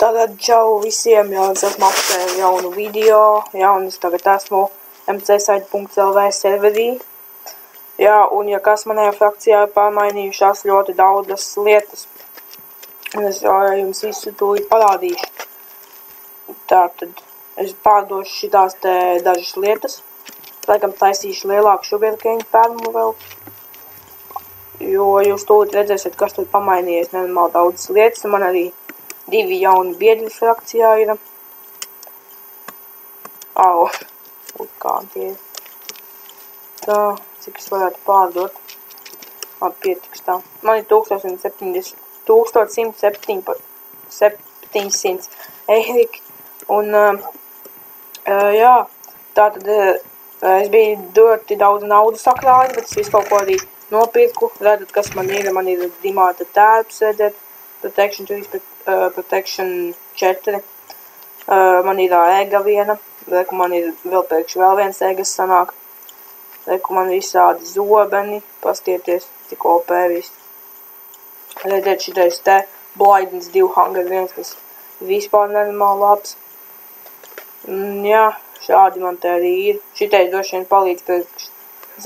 Tātad čau visiem, jau es esmu apsvēru jaunu video, un es tagad esmu mcsite.lv serverī. Jā, un ja kas manajā frakcijā ir pārmainījušās ļoti daudzas lietas, es jums visu tūlīt parādīšu. Tātad es pārdošu šitās te dažas lietas. Laikam taisīšu lielāku sugarcane fermu vēl. Jo jūs tūlīt redzēsiet, kas tur pamainījies nenormāli daudzas lietas. Man arī 2 jauni biedri frakcijā ir. Au, kā tie ir. Tā, cik es varētu pārdot. Labi, pietiks tā. Man ir 1117 eiriki. Un, jā, tātad es biju ļoti daudz naudu sakrājis, bet es visu kaut ko arī nopirku. Redzat, kas man ir dimāta tērps, redzat, Protection 3, Protection 4. Man ir ega viena, reku man ir vēl pēkšņi vēl viens egas sanāk. Reku man visādi zobeni, pastieties, cik OP viss. Redzēt, šitais te Blindness 2 Hunger 1, kas vispār nenormāli labs. Jā, šādi man te arī ir. Šitais droši vien palīdz pēc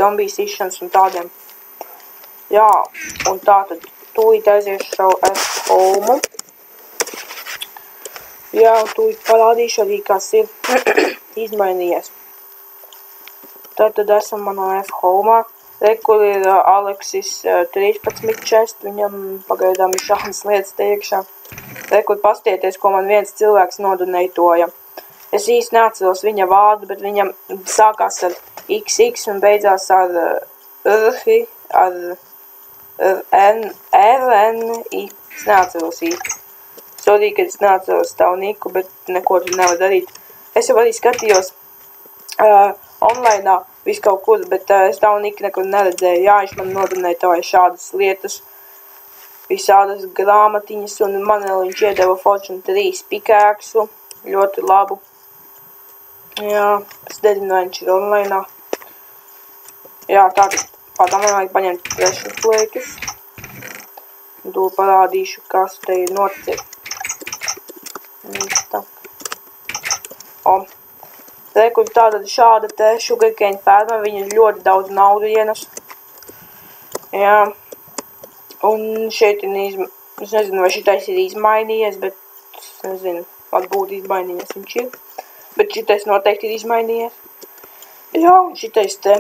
zombiju sišanas un tādiem. Jā, un tātad tūlīt aiziešu savu F-home. Jā, un tūlīt parādīšu arī, kas ir izmainījies. Tātad esam manā F-home. Rekur ir Alexis 13 chest, viņam pagaidām ir šādas lietas te iekšā. Rekur pastieties, ko man viens cilvēks nodonētoja. Es īsti neatceros viņa vārdu, bet viņam sākās ar XX un beidzās ar RNI. Es neatceros īsti. Sorry, ka es neatceros tavu niku, bet neko tur nevar darīt. Es jau arī skatījos onlineā visu kaut kur, bet es tavu niku nekur neredzēju. Jā, viņš man nodonētoja šādas lietas, visādas grāmatiņas, un man viņš iedeva Fortune 3 pikēksu, ļoti labu. Jā, es nezinu, vai viņš ir onlineā. Jā, tātad pādām man vajag paņemt pressure plēkus. Un to parādīšu, kas te ir noticis. Rekur tātad šāda te sugarcane ferma, viņa ļoti daudz naudu ienes. Jā. Un šeit ir, es nezinu, vai šitais ir izmainījies, bet es nezinu, varbūt izmainījies viņš ir. Bet šitais noteikti ir izmainījies. Jā, un šitais te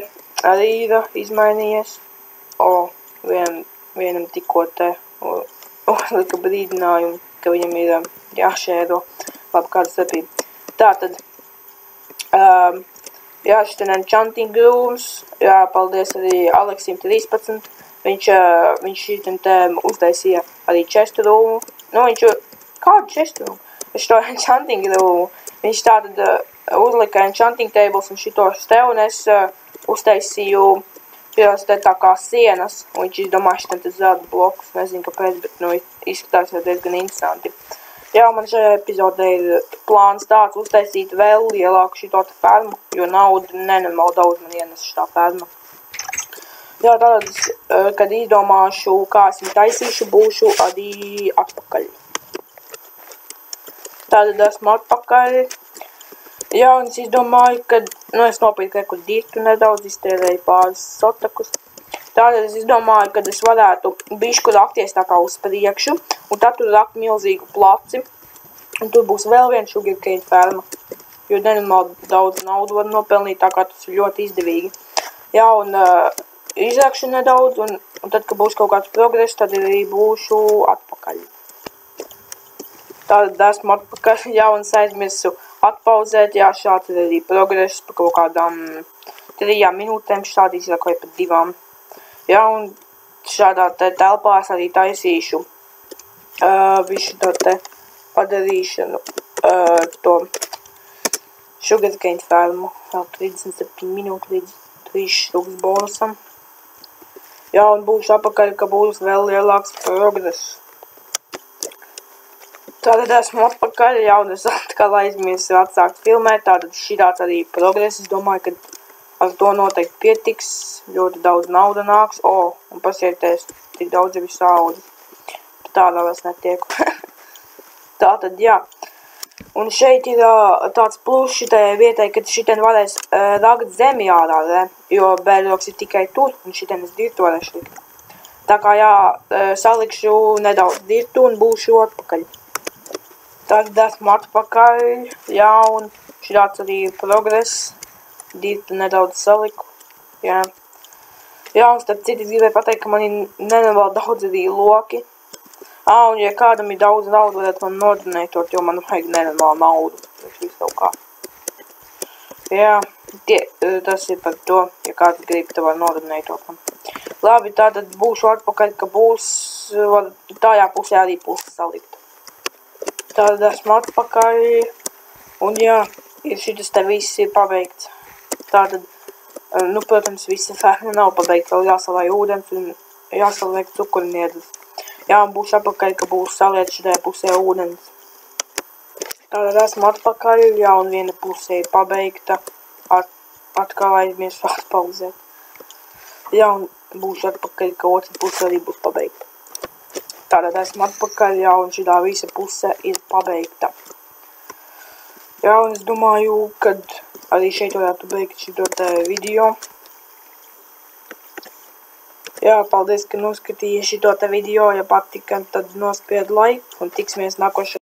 arī ir izmainījies. Vienam tikko te uzlika brīdinājumu, ka viņam ir jāšēro. Labi, kāda starpība. Tātad, jā, šitain enchanting rooms. Jā, paldies arī Aleksim 13. Viņš šitain te uztaisīja arī chest roomu. Nu, kādu chest roomu? Viņš to enchanting roomu. Viņš tātad uzlika enchanting tables un šitos te, un es uztaisīju šos te tā kā sienas, un viņš izdomāja šitam te zelta blokus, nezinu kāpēc, bet, nu, izskatās jau diezgan interesanti. Jā, man šajā epizodē ir plāns tāds uztaisīt vēl lielāku šito te fermu, jo naudu nenormāli daudz man ienes šitā ferma. Jā, tātad, kad izdomāšu, kā es viņu taisīšu, būšu arī atpakaļ. Tātad esmu atpakaļ. Jā, un es izdomāju, ka, nu, es nopirku reku dirtu nedaudz, iztērēju pāris sotakus. Tātad es izdomāju, ka es varētu bišku rakties tā kā uz priekšu, un tad tur rakt milzīgu placi, un tur būs vēl viena sugarcane ferma, jo nenormāli daudz naudu var nopelnīt, tā kā tas ir ļoti izdevīgi. Jā, un izrakšu nedaudz, un tad, kad būs kaut kāds progress, tad arī būšu atpakaļ. Tātad esmu atpakaļ, jā, un es aizmirsu atpauzēt, jā, šāds ir arī progress pa kaut kādām 3 minūtēm, šādi izrakoja pat 2. Jā, un šādā te telpā es arī taisīšu visu to te padarīšanu, to sugarcane fermu, vēl 37 minūtes līdz 3 štuks bonusam. Jā, un būšu apakaļ, ka būs vēl lielāks progress. Tātad esmu atpakaļ, jā, un es atkal aizmirsu atsākt filmēt, tātad šitāds arī progress, es domāju, ka ar to noteikti pietiks, ļoti daudz nauda nāks, un pasieties, tik daudz jau ir saudas. Tādā vairs netieku. Tātad, jā. Un šeit ir tāds pluss šitai vietai, kad šitien varēs rakt zemi ārā, ne? Jo bērdoks ir tikai tur, un šitien es dirtu varēšu likt. Tā kā, jā, salikšu nedaudz dirtu un būšu atpakaļ. Tagad esmu atpakaļ, jā, un šitāds arī progress. Dirtu nedaudz saliku, jā. Jā, un starp citu es gribēju pateikt, ka man ir nenormāli daudz arī loki. Un ja kādam ir daudz naudu, varētu man nodonētot, jo man vajag nenormālu naudu. Tas viss kaut kā. Jā, tas ir par to, ja kāds grib, tad var nodonētot man. Labi, tātad būšu atpakaļ, ka būs tajā pusē arī pusi salikt. Tātad esmu atpakaļ, un jā, šitas te viss ir pabeigts. Tātad, nu, protams, visa ferma nav pabeigta, vēl jāsalāj ūdens un jāsaliek cukurniedras. Jā, un būšu atpakaļ, ka būs saliet šitajā pusē ūdens. Tātad esmu atpakaļ, jā, un viena pusē ir pabeigta. Atkal aizmirsu atpauzēt. Jā, un būšu atpakaļ, ka otra puse arī būs pabeigta. Tātad esmu atpakaļ, jā, un šitā visa puse ir pabeigta. Jā, un es domāju, kad arī šeit varētu beigt šito te video. Jā, paldies, ka noskatījies šito te video, ja patika, tad nospied laiku un tiksimies nākošajā